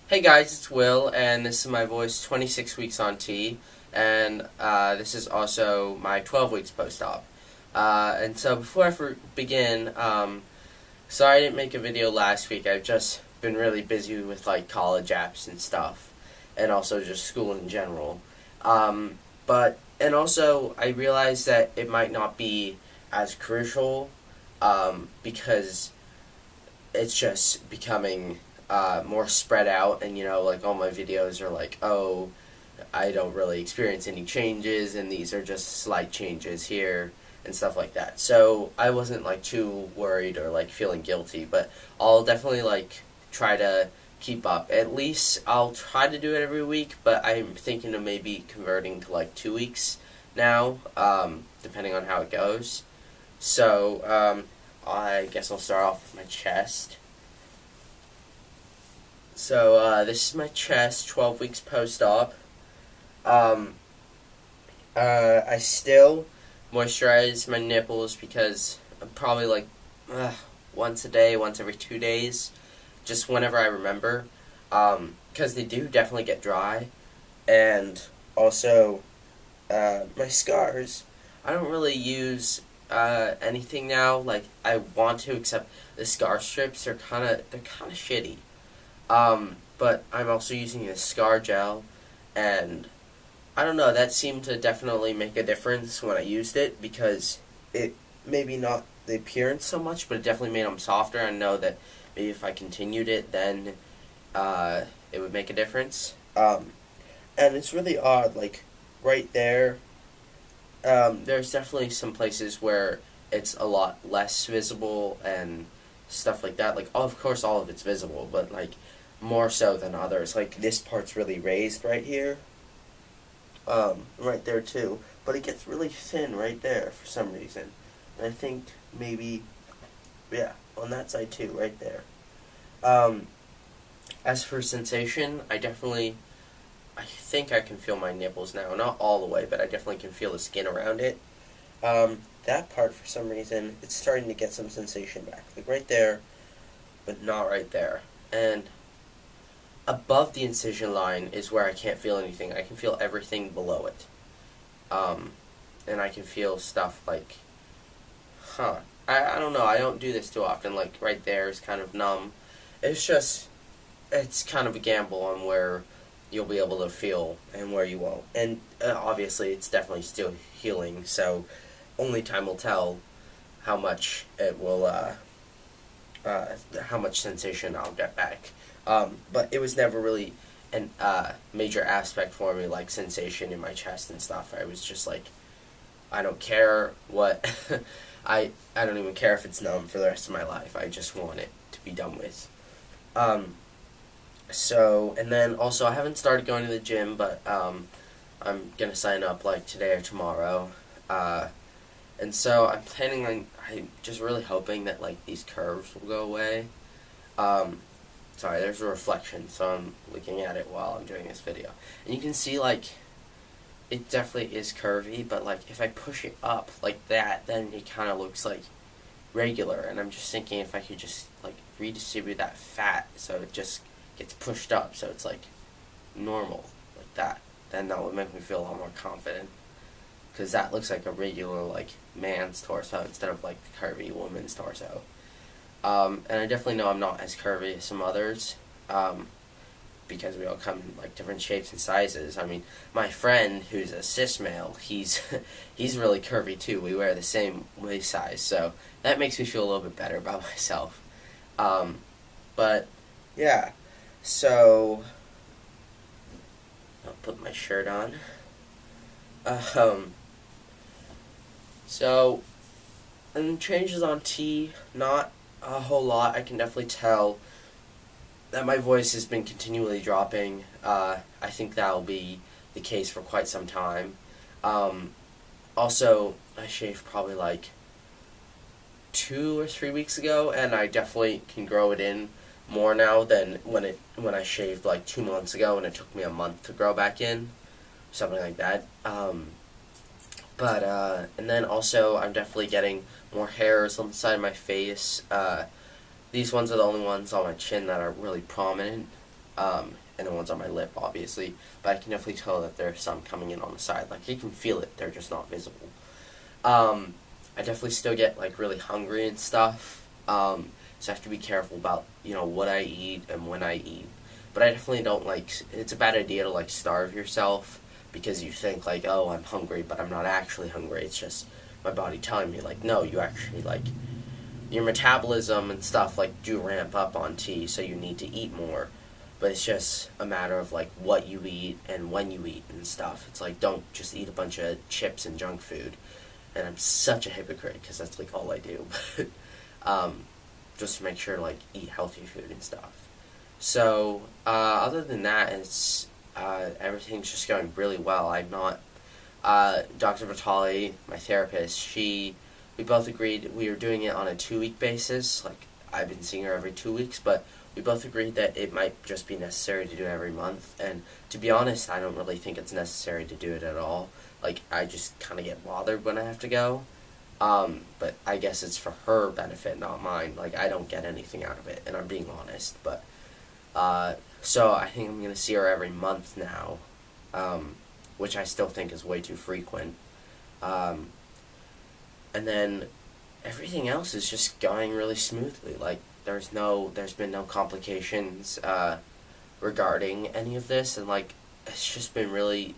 Hey guys, it's Will, and this is my voice 26 weeks on T, and this is also my 12 weeks post-op. And so before I begin, sorry I didn't make a video last week. I've just been really busy with like college apps and stuff, and also just school in general. And also I realized that it might not be as crucial because it's just becoming more spread out, and like all my videos are like, oh, I don't really experience any changes, and these are just slight changes here and stuff like that. So I wasn't like too worried or like feeling guilty, but I'll definitely like try to keep up. At least I'll try to do it every week, but I'm thinking of maybe converting to like 2 weeks now, depending on how it goes. So I guess I'll start off with my chest. So this is my chest, 12 weeks post-op. Um, I still moisturize my nipples because I'm probably like once a day, once every 2 days, just whenever I remember. Because they do definitely get dry. And also, my scars, I don't really use anything now. Like, I want to, except the scar strips, they're kind of shitty. But I'm also using a scar gel, and I don't know, that seemed to definitely make a difference when I used it, because it maybe not the appearance so much, but it definitely made them softer. I know that maybe if I continued it, then it would make a difference. And it's really odd, like right there. There's definitely some places where it's a lot less visible and stuff like that. Like, of course, all of it's visible, but like more so than others. Like this part's really raised right here, right there too. But it gets really thin right there for some reason. And I think maybe, yeah, on that side too, right there. As for sensation, I think I can feel my nipples now. Not all the way, but I definitely can feel the skin around it. That part, for some reason, it's starting to get some sensation back. Like right there, but not right there. And above the incision line is where I can't feel anything. I can feel everything below it. And I can feel stuff like, I don't know, I don't do this too often. Like right there is kind of numb. It's kind of a gamble on where you'll be able to feel and where you won't. And obviously it's definitely still healing, so only time will tell how much it will, how much sensation I'll get back. But it was never really an major aspect for me, like sensation in my chest and stuff. I was just like, I don't care what, I don't even care if it's numb for the rest of my life. I just want it to be done with. And then also I haven't started going to the gym, but I'm gonna sign up like today or tomorrow. And so I'm just really hoping that like these curves will go away. Sorry, there's a reflection, so I'm looking at it while I'm doing this video. And you can see, like, it definitely is curvy, but, like, if I push it up like that, then it kind of looks, like, regular. And I'm just thinking if I could just, like, redistribute that fat so it just gets pushed up so it's, like, normal, like that. Then that would make me feel a lot more confident. Because that looks like a regular, like, man's torso instead of, like, the curvy woman's torso. And I definitely know I'm not as curvy as some others, because we all come in like different shapes and sizes. I mean, my friend who's a cis male, he's really curvy too. We wear the same waist size, so that makes me feel a little bit better about myself. But yeah, so I'll put my shirt on. So and changes on T, not a whole lot. I can definitely tell that my voice has been continually dropping. I think that'll be the case for quite some time. Also, I shaved probably like 2 or 3 weeks ago, and I definitely can grow it in more now than when I shaved like 2 months ago, and it took me a month to grow back in, something like that. And then also I'm definitely getting more hairs on the side of my face. These ones are the only ones on my chin that are really prominent. and the ones on my lip, obviously. But I can definitely tell that there's some coming in on the side. Like, you can feel it, they're just not visible. I definitely still get, like, really hungry and stuff. So I have to be careful about, what I eat and when I eat. But I definitely don't, like, it's a bad idea to, like, starve yourself because you think, like, oh, I'm hungry, but I'm not actually hungry. It's just my body telling me, like, no, you actually, like, your metabolism and stuff, like, do ramp up on tea, so you need to eat more. But it's just a matter of, like, what you eat and when you eat and stuff. It's like, don't just eat a bunch of chips and junk food. And I'm such a hypocrite because that's, like, all I do. Just to make sure to, like, eat healthy food and stuff. So, other than that, it's, everything's just going really well. I'm not, Dr. Vitali, my therapist, we both agreed we were doing it on a 2-week basis. Like, I've been seeing her every 2 weeks, but we both agreed that it might just be necessary to do it every month. And to be honest, I don't really think it's necessary to do it at all. Like, I just kind of get bothered when I have to go. But I guess it's for her benefit, not mine. Like, I don't get anything out of it, and I'm being honest. But, so I think I'm going to see her every month now, which I still think is way too frequent. And then everything else is just going really smoothly. Like, there's been no complications, regarding any of this, and, like, it's just been really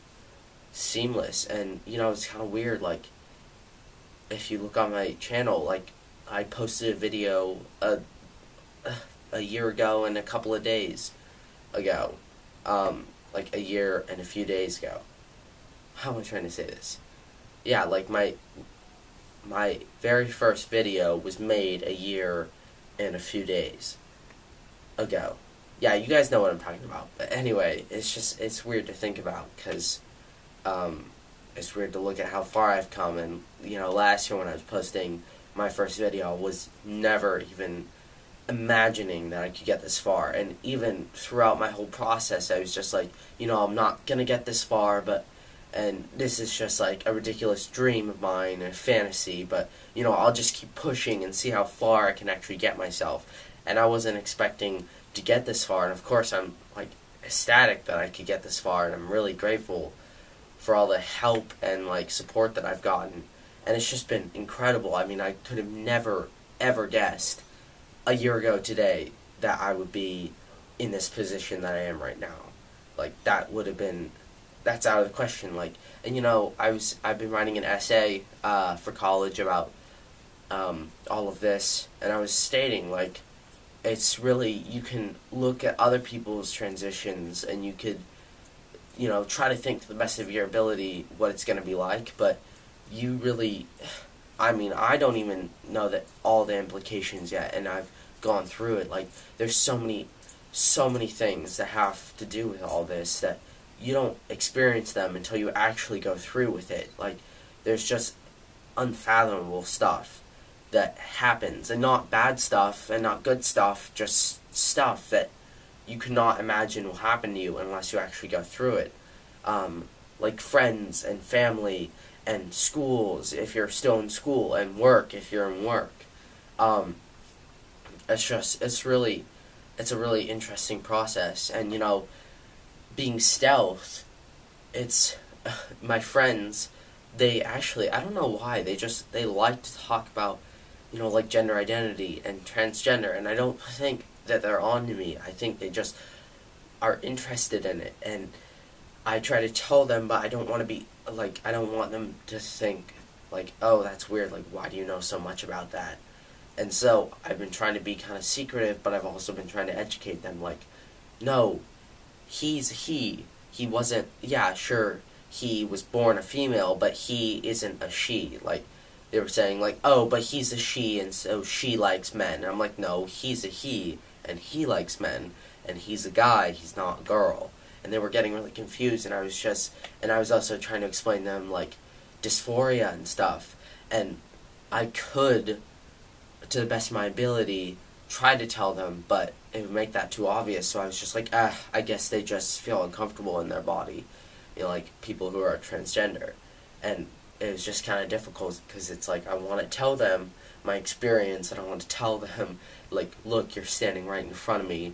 seamless. And, it's kind of weird, like, if you look on my channel, like, I posted a video a year ago and a couple of days ago, like a year and a few days ago. How am I trying to say this? Yeah, like, my very first video was made a year and a few days ago. Yeah, you guys know what I'm talking about. But anyway, it's weird to think about, because, it's weird to look at how far I've come. And, last year when I was posting my first video, I was never even imagining that I could get this far. And even throughout my whole process, I was just like, I'm not gonna get this far, and this is just like a ridiculous dream of mine, a fantasy, but, I'll just keep pushing and see how far I can actually get myself. And I wasn't expecting to get this far, and of course I'm, like, ecstatic that I could get this far, and I'm really grateful for all the help and, like, support that I've gotten. And it's just been incredible. I mean, I could have never, ever guessed a year ago today that I would be in this position that I am right now. Like, that's out of the question. Like, and, I've been writing an essay, for college about, all of this, and I was stating, like, it's really, you can look at other people's transitions, and you could, try to think to the best of your ability what it's going to be like, but you really, I mean, I don't even know that all the implications yet, and I've gone through it. Like, there's so many things that have to do with all this that you don't experience them until you actually go through with it. Like, there's just unfathomable stuff that happens, and not bad stuff and not good stuff, just stuff that you cannot imagine will happen to you unless you actually go through it. Like friends and family and schools if you're still in school, and work if you're in work. It's a really interesting process. And, being stealth, it's, my friends, they actually, I don't know why, they like to talk about, like, gender identity and transgender, and I don't think that they're on to me. I think they just are interested in it, and I try to tell them, but I don't want to be, like, I don't want them to think, like, oh, that's weird, like, why do you know so much about that? And so, I've been trying to be kind of secretive, but I've also been trying to educate them, like, no, he's a he. He wasn't, yeah, sure, he was born a female, but he isn't a she. Like, they were saying, like, oh, but he's a she, and so she likes men. And I'm like, no, he's a he, and he likes men, and he's a guy, he's not a girl. And they were getting really confused, and I was also trying to explain to them, like, dysphoria and stuff. And I could, to the best of my ability, try to tell them, but it would make that too obvious. So I was just like, I guess they just feel uncomfortable in their body, like people who are transgender. And it was just kind of difficult, because it's like, I want to tell them my experience, and I want to tell them, like, look, you're standing right in front of me,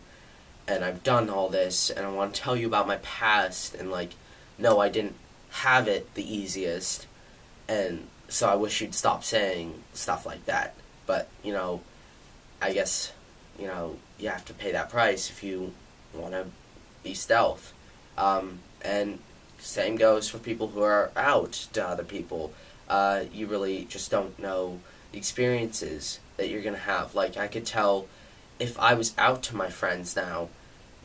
and I've done all this, and I want to tell you about my past, and like, no, I didn't have it the easiest, and so I wish you'd stop saying stuff like that. But, I guess, you have to pay that price if you want to be stealth. And same goes for people who are out to other people. You really just don't know the experiences that you're going to have. Like, I could tell if I was out to my friends now,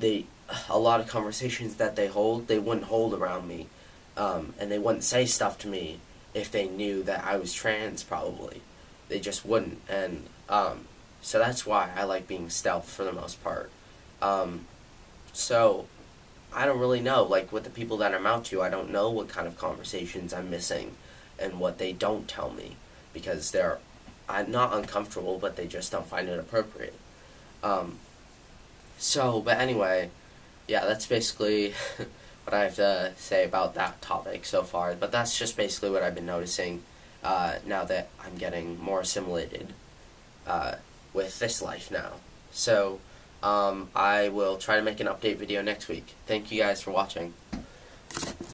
a lot of conversations that they wouldn't hold around me. And they wouldn't say stuff to me if they knew that I was trans, probably. They just wouldn't. And so that's why I like being stealth for the most part. So I don't really know, like, with the people that I'm out to, I don't know what kind of conversations I'm missing and what they don't tell me, because I'm not uncomfortable, but they just don't find it appropriate. But anyway, yeah, that's basically what I have to say about that topic so far. But that's just basically what I've been noticing now that I'm getting more assimilated with this life now. So I will try to make an update video next week. Thank you guys for watching.